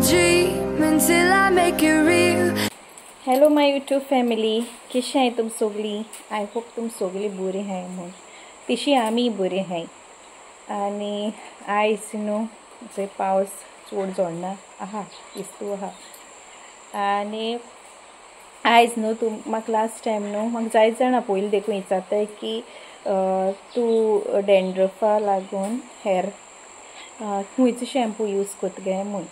dream until I make it real. Hello my YouTube family, कशी आहे तुम सगळी? आय होप तुम सगळी बरी आहे म्हूण तशी आमी बरी आहे. आणि आयज न्हू जे पावस चड जोडना आहा दिसतू आहा. आणि आयज न्हू म्हाका लास्ट टायम न्हू म्हाका जायत जाणां पयलीं देखून विचारताय की तूं डॅन्ड्रफा लागून हेअर खंयचो शॅम्पू यूज कोतगे म्हूण.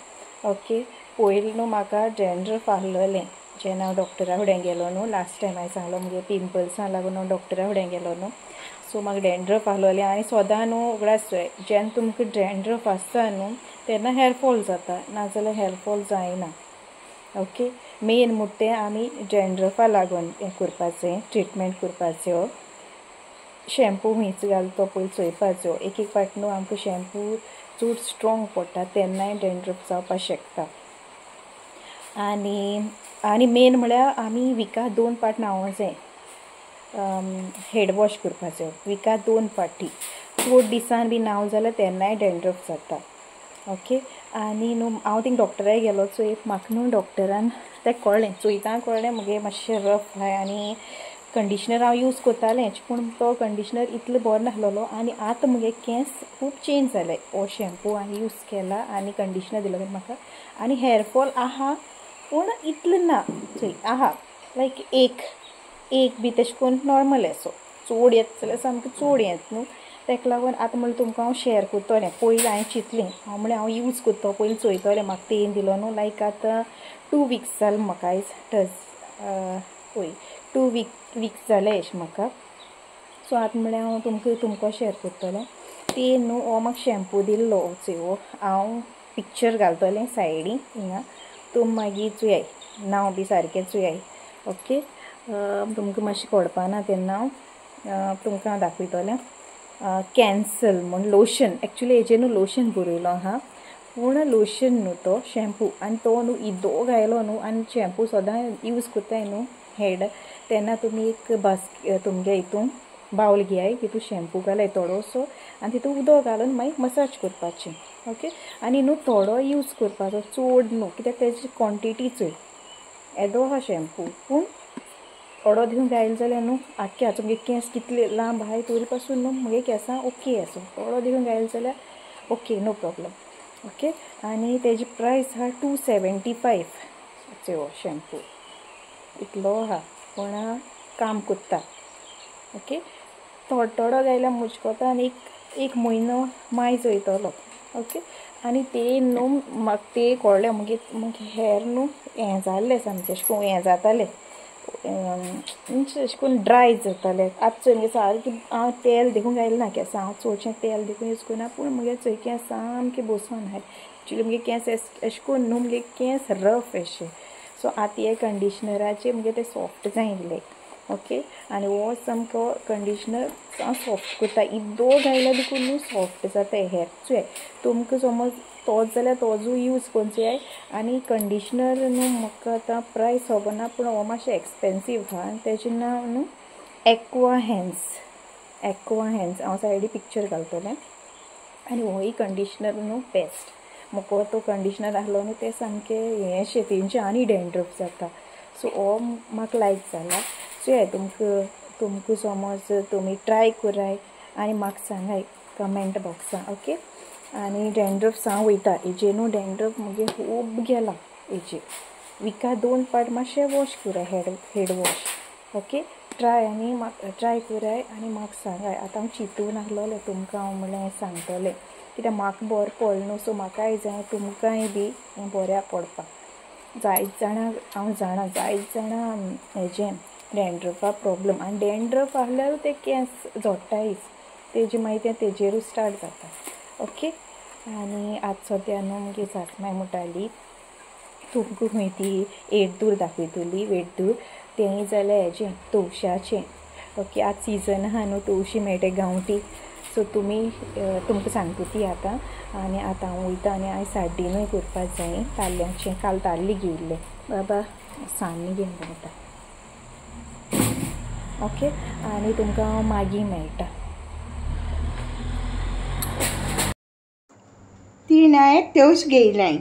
ओके, पयलीं न्हू म्हाका डॅन्ड्रफ आहलोलें जेन्ना हांव डॉक्टरा फुडें गेलो न्हू. लास्ट टायम हांवें सांगलो मुगे पिंपल्सां लागून हांव डॉक्टरा फुडें गेलो न्हू. सो म्हाका डॅन्ड्रफ आहलोलें आनी सदां न्हू उगडास जेन्ना तुमकां डॅन्ड्रफ आसता न्हू तेन्ना हेअरफॉल जाता, नाजाल्यार हेअरफॉल जायना. ओके, मेन म्हणटा तें आमी डॅन्ड्रफा लागून हें करपाचें ट्रिटमेंट करपाचो. शॅम्पू खंयचो घाल तो पयलीं चोयपाचो. एक एक फावट न्हू आमकां शॅम्पू चड स्ट्रॉंग पडटा तेन्नाय डॅन्ड्रफ जावपाक शकता. आनी मेन म्हळ्यार आमी विकाक 2 फावट न्हांवूंक जाय. हेड वॉश करपाचो विकाक 2 फावटी. चड दिसान बी न्हांव जाल्यार तेन्नाय डॅन्ड्रफ जाता. ओके, आनी न्हू हांव थिंग डॉक्टराक गेलो चोय म्हाका न्हू डॉक्टरान तें कळ्ळें चोयता कळ्ळें मुगे मातशें रफ आहाय. आनी कंडिशनर हांव यूज कोतालेंच पूण तो कंडिशनर इतलो बरो नाहलोलो. आनी आतां मुगे केंस खूब चेंज जाले हो शॅम्पू हांवें यूज केला आनी कंडिशनर दिलो म्हाका. आनी हेअरफॉल आहा पूण इतलो ना, चोय आहा लायक एक बी तेश कोन्न नॉर्मल असो. चड येत जाल्यार सामकें चड येत न्हू. तेका लागून आतां म्हणल्यार तुमकां हांव शॅर कोत्तोलें. पयलीं हांवें चिंतलें हांव म्हळ्यार हांव यूज कोत्तो पयलीं चोयतोलें म्हाका तें दिलो न्हू. लायक आतां 2 वीक्स जालें म्हाका आयज पळय 2 वीक्स जाले अशें म्हाका. सो आतां म्हळ्यार हांव तुमकां शॅर कोत्तोलें. ते न्हू हो म्हाका शॅम्पू दिल्लो चोय हांव पिक्चर घालतलें सायडीन हिंगा. तुम मागीर चुयाय नांव बी सारकें चुयाय. ओके, तुमकां मातशें कळपाना तेन्ना हांव तुमकां दाखयतलें. कॅन्सल म्हूण लोशन, एक्चुली हेजेर न्हू लोशन बरयलो आहा पूण लोशन न्हू तो शॅम्पू. आनी तो न्हू इदो गायलो न्हू आनी शॅम्पू सदां यूज कोत्ताय न्हू हेड तेन्ना तुमी एक तुमगे हितून बावल घेयाय तितून शॅम्पू घालाय थोडोसो आनी तितून उदक घालून मागीर मसाज करपाचें. ओके, आनी न्हू थोडो यूज करपाचो चड न्हू कित्याक तेजी क्वॉन्टिटी चोय येदो आहा शॅम्पू. पूण थोडो दिवन गायलो जाल्यार न्हू आख्या तुमगे केंस कितले लांब आहाय तरी पासून न्हू मुगे केंसां ओके आसूं. थोडो दिवन गायलो जाल्यार ओके नो प्रॉब्लम. ओके, आनी तेजी प्रायस आहा 275 हो शॅम्पू. इतलो आहा पूण काम कोत्ता. ओके, थोडो गायल्यार मुजकोता आनी एक म्हयनो मायज वयतलो. ओके, आनी ते न्हू म्हाका ते कळ्ळें मुगे हेअर न्हू हें जाल्लें सामकें अशें करून हें जातालें अशें करून ड्राय जातालें. आतां चोय मुगे सारकें हांव तेल देखून गायलें ना केंसां. हांव चडशें तेल देखून यूज करना पूण मुगे चोय केंस सामकें बसून आहाय. एक्चुली मुगे केंस अशें करून न्हू मुगे केंस रफ अशें. सो आतां हे कंडिशनराचेर मुगे ते सॉफ्ट जायले. ओके, आनी हो सामको कंडिशनर सॉफ्ट कोत्ता. इदो गायल्यार देखून न्हू सॉफ्ट जाता हेअर. चोय तुमकां समज तोच जाल्यार तोचू यूज कोरचोय. आनी कंडिशनर न्हू म्हाका आतां प्रायस खबर ना पूण हो मातशें एक्सपेन्सीव आहा आनी तेजें नांव न्हू एक्वा हॅन्स. हांव सायडीक पिक्चर घालतलें. आनी होय कंडिशनर न्हू बेस्ट. म्हाका तो कंडिशनर आहलो न्हू तें सामकें हें अशें तेंचें आनी डॅन्ड्रफ जाता. सो हो म्हाका लायक जाला. चोय तुमकां समज तुमी ट्राय कराय आनी म्हाका सांगाय कमेंट बॉक्सान. ओके, आनी डॅन्ड्रफ सांग वयता हेजेर न्हू डॅन्ड्रफ मुगे खूब गेला हेजेर. विका 2 फावट मातशें वॉश कराय हेड वॉश. ओके, ट्राय कराय आनी म्हाका सांगाय. आतां हांव चिंतून आहलोलें तुमकां हांव म्हळ्यार सांगतलें कित्याक म्हाका बरें पडलें न्हू. सो म्हाकाय जाय तुमकांय बी हें बऱ्या पडपाक. जायत जाणां हांव जाणां जायत जाणां हेजें डॅन्ड्रफा प्रॉब्लम. आनी डॅन्ड्रफ आहल्यार ते केंस जोडटायच तेजे मागीर तें तेजेरूच स्टार्ट जाता. ओके, आनी आतां सद्या न्हू मुगे सासमाय म्हणटाली तुमकां खंय ती एटदूर दाखयतली वेटदूर तेंय जाल्यार हेजें तवशाचें. ओके, आतां सिजन आहा न्हू तवशीं मेळटा गांवठी. सो तुमकां सांगता ती आतां. आनी आतां हांव वयता आनी आयज साड्डीनूय करपाक जाय ताल्ल्यांचें. काल ताल्ली घेयल्लें बाबा सान्नी घेवन वयता. ओके, आनी तुमकां हांव मागीर मेळटा. ती हांवें तवश घेयलें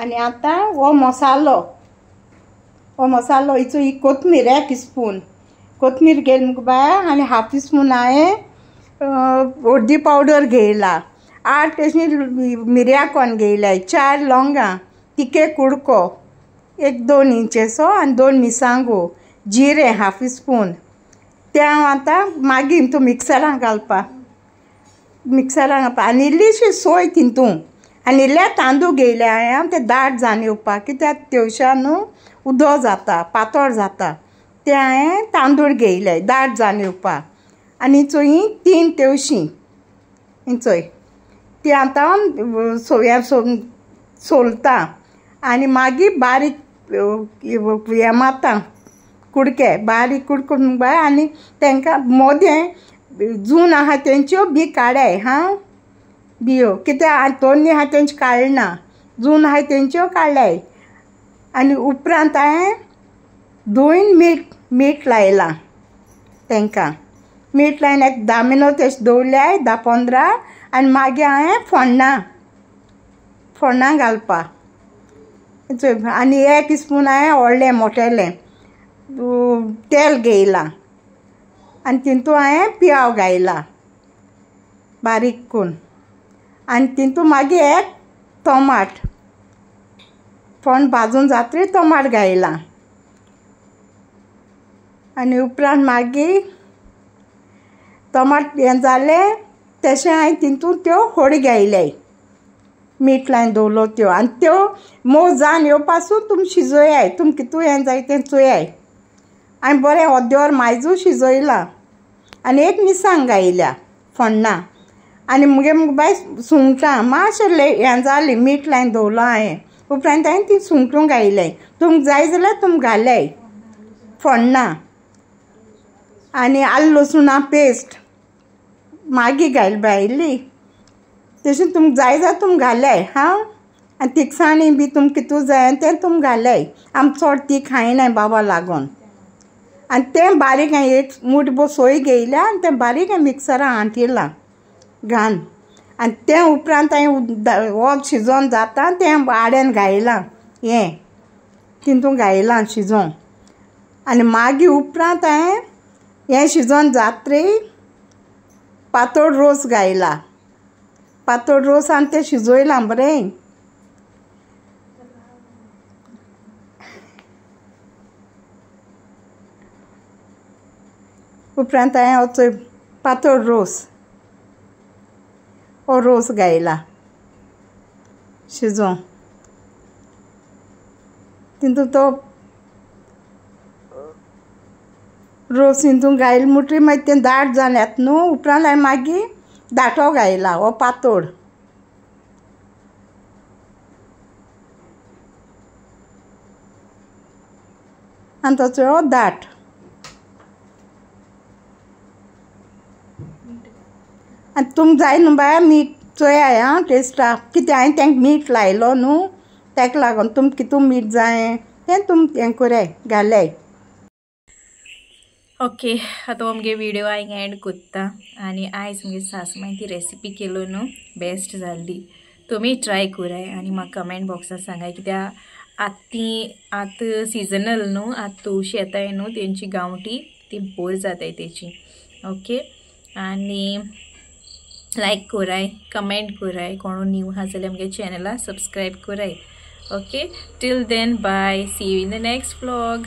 आनी आतां हो मसालो हिचो ही कोथमीर 1 स्पून कोथमीर घेयला मुगो बाय आनी हाफ स्पून हांवें हळदी पावडर घेयला 8 अशी मिरयां कोण घेयलाय 4 लवंगां तिके कुडको 1-2 इंचेसो आनी 2 मिरसांगो जिरें हाफ स्पून ते हांव आतां मागीर हितू मिक्सरान घालपा आनी इल्लीशी सोय तितू आनी इल्ले तांदूळ घेयले हांवें ते दाट जावन येवपाक कित्याक तेवश्या न्हू उदो जाता पातळ जाता ते हांवें तांदूळ घेयले दाट जावन येवपाक आनी हिचो 3 तेवशीं हिचोय ती आतां सोलता आनी मागीर बारीक हें मारता कुडके बारीक कुडकून बाय आनी तांकां मोदें जून आहा तेंच्यो बी काडाय हां बियो कित्याक तोरणी आहा तेंच्यो काडना जून आहाय तेंच्यो काडल्याय आनी उपरांत हांवें धुवन मीठ लायलां तांकां मीठ लायन 10 मिनट तेश दवरल्याय 10-15 आनी मागीर हांवें फोण्णां घालपा आनी 1 स्पून हांवें व्हडलें मोटेलें तेल घेयलां आनी तितू हांवें पियाव घायला बारीक करून आनी तितू मागीर 1 टोमाट फोण्ण भाजून जातरी टोमाट घायला आनी उपरांत मागीर टोमाट हें जालें तशें हांवें तितू त्यो होडी घायल्याय मीठ लायन दवरलो त्यो आनी त्यो मोव जावन येवपासून तुमी शिजोयाय तुमी कितू हें जाय तें चोयाय हांवें बरें अर्देवर मायजू शिजोयलां आनी 1 मिरसांग घायल्या फोण्णां आनी मुगे बाय सुंगटां मातशें हें जालीं मीठ लायन दवरलो हांवें उपरांत हांवें ती सुंगटूं घायल्याय तुमकां जाय जाल्यार तुमी घाल्याय फोण्णां आनी आलं लसुणा पेस्ट मागीर घायल बायली तशें तुमकां जाय जाल्यार तुमी घाल्याय हां आनी तिखसाणी बी तुमकां कितू जाय तें तुमी घाल्याय आमी चड तीख खायनाय बाबा लागून आनी तें बारीक हांवें 1 मूठभर सोय घेयल्या आनी तें बारीक हांवें मिक्सरान हांटिलां घान आनी तें उपरांत हांवें हो शिजोवन जाता तें आड्यान घायलां हें तितून घायलां शिजोवन आनी मागीर उपरांत हांवें हें शिजोवन जातरी पातळ रोस घायला पातळ रोस आनी तें शिजोयलां बरें उपरांत हांवें हो पातळ रोस घायला शिजोवन तितून तो रोस हितून घायल मुटरी मागीर तें दाट जावन येता न्हू उपरांत हांवें मागीर दाटो घायला हो पातळ आनी ताचो दाट आनी तुमकां जाय न्हू बाय मीठ चोयाय आं टेस्टाक कित्याक हांवें तांकां मीठ लायलो न्हू ताका लागून तुमकां कितू मीठ जाय तें तुमी हें कोराय घाल्याय ओके आतां हो मुगे व्हिडिओ हांवें एंड कोत्ता आनी आयज मुगे सासूमाय ती रेसिपी केलो न्हू बेस्ट जाल्ली तुमी ट्राय कोराय आनी म्हाका कमेंट बॉक्सात सांगाय कित्याक आतां सिजनल न्हू आतां तवशी येताय न्हू तेंची गांवठी ती बोर जाताय तेची ओके आनी लायक कोराय कमेंट कोराय कोण न्यू आहा जाल्यार मुगे चॅनला सबस्क्रायब कोराय okay till then bye see you in the next vlog